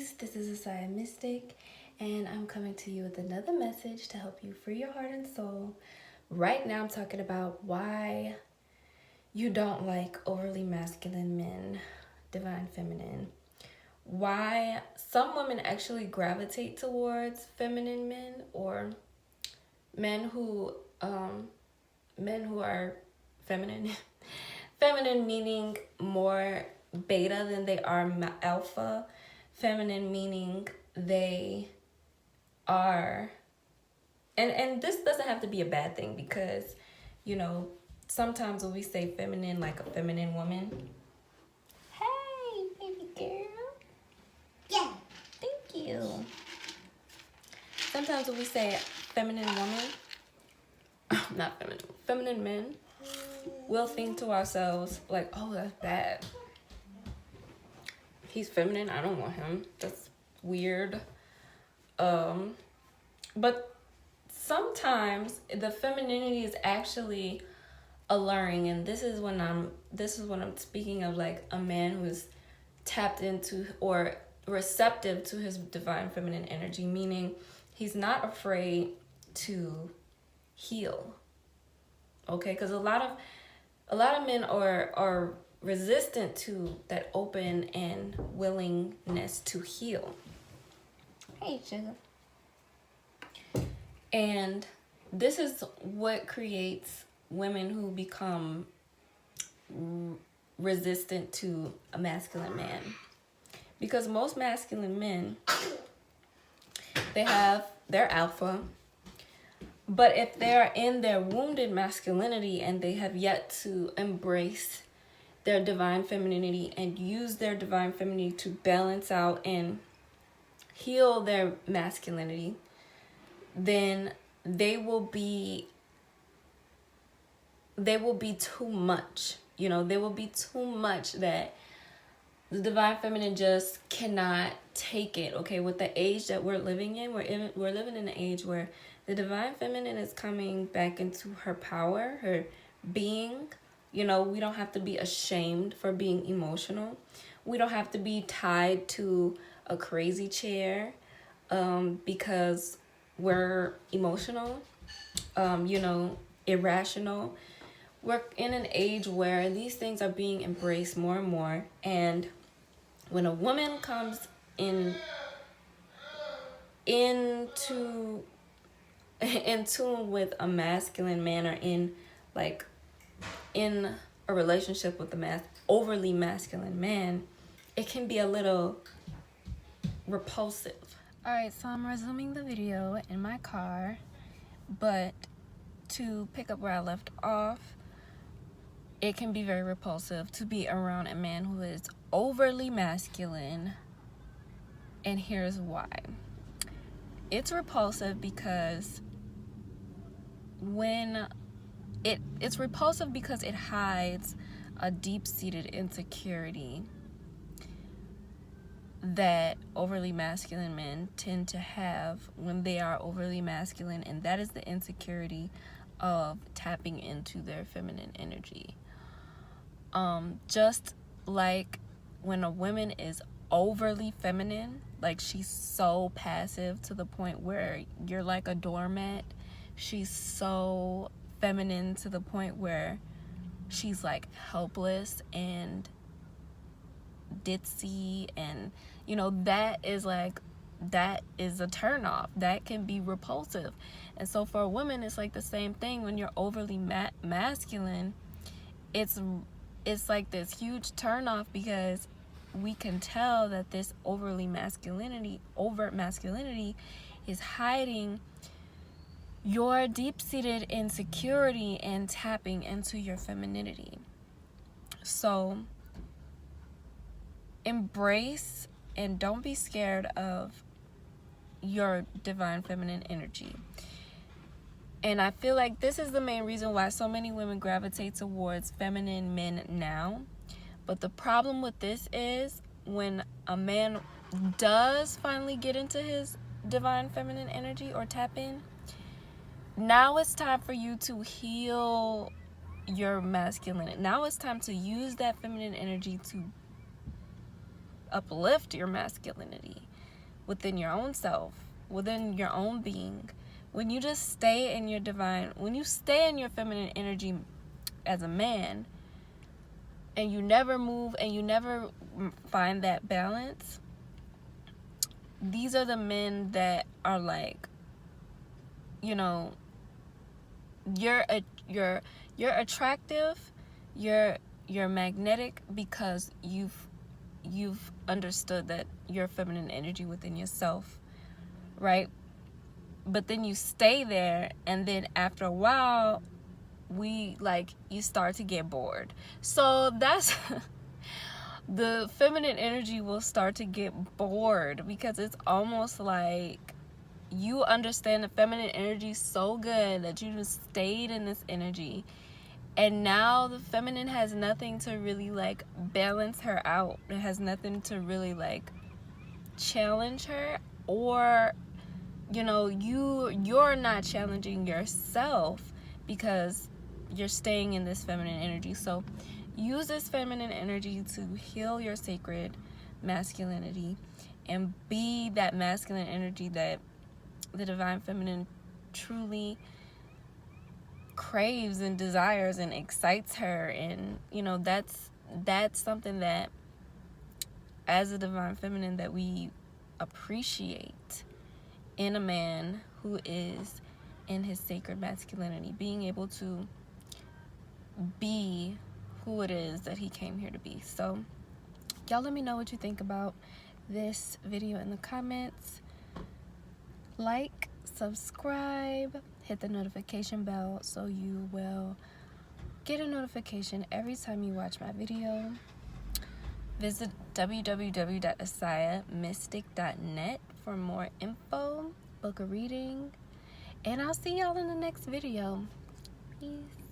peace. This is Asaya Mystic, and I'm coming to you with another message to help you free your heart and soul. Right now, I'm talking about why you don't like overly masculine men, divine feminine. Why some women actually gravitate towards feminine men, or men who are feminine. Feminine meaning more beta than they are alpha. Feminine meaning they are, and this doesn't have to be a bad thing, because sometimes when we say feminine, like a feminine woman, hey baby girl, Yeah. thank you. Sometimes when we say feminine woman, not feminine, feminine men, we'll think to ourselves like, oh, that's bad. He's feminine, I don't want him. That's weird. But sometimes the femininity is actually alluring, and this is when I'm speaking of, like, a man who's tapped into or receptive to his divine feminine energy, meaning he's not afraid to heal. Okay, because a lot of men are resistant to that open and willingness to heal. Hey, sugar. And this is what creates women who become resistant to a masculine man. Because most masculine men, they're alpha, but if they're in their wounded masculinity and they have yet to embrace their divine femininity and use their divine femininity to balance out and heal their masculinity, then they will be too much. They will be too much that the divine feminine just cannot take it. Okay, with the age that we're living in, we're living in an age where the divine feminine is coming back into her power, her being. We don't have to be ashamed for being emotional. We don't have to be tied to a crazy chair because we're emotional, irrational. We're in an age where these things are being embraced more and more. And when a woman comes in tune with a masculine man, or in a relationship with a overly masculine man, it can be a little repulsive. Alright, so I'm resuming the video in my car, but to pick up where I left off, it can be very repulsive to be around a man who is overly masculine, and here's why. It's repulsive because it's repulsive because it hides a deep-seated insecurity that overly masculine men tend to have when they are overly masculine, and that is the insecurity of tapping into their feminine energy. Just like when a woman is overly feminine, like she's so passive to the point where you're like a doormat. She's so feminine to the point where she's like helpless and ditzy, and that is a turn off. That can be repulsive. And so for a woman, it's like the same thing. When you're overly masculine, it's like this huge turn off, because we can tell that this overt masculinity is hiding your deep-seated insecurity and tapping into your femininity. So embrace and don't be scared of your divine feminine energy. And I feel like this is the main reason why so many women gravitate towards feminine men now. But the problem with this is, when a man does finally get into his divine feminine energy or tap in, now it's time for you to heal your masculinity. Now it's time to use that feminine energy to uplift your masculinity. within your own self, within your own being. When you just stay in your divine, when you stay in your feminine energy as a man, and you never move and you never find that balance, these are the men that are like, you know, you're attractive, you're magnetic because you've understood that your feminine energy within yourself, right? But then you stay there, and then after a while you start to get bored. So that's the feminine energy will start to get bored, because it's almost like you understand the feminine energy so good that you just stayed in this energy, and now the feminine has nothing to really like balance her out. It has nothing to really like challenge her, or you're not challenging yourself because you're staying in this feminine energy. So use this feminine energy to heal your sacred masculinity and be that masculine energy that the divine feminine truly craves and desires and excites her. And that's something that, as a divine feminine, that we appreciate in a man who is in his sacred masculinity, being able to be who it is that he came here to be. So y'all let me know what you think about this video in the comments. Like, subscribe, hit the notification bell so you will get a notification every time you watch my video. Visit www.asayamystic.net for more info, book a reading, and I'll see y'all in the next video. Peace.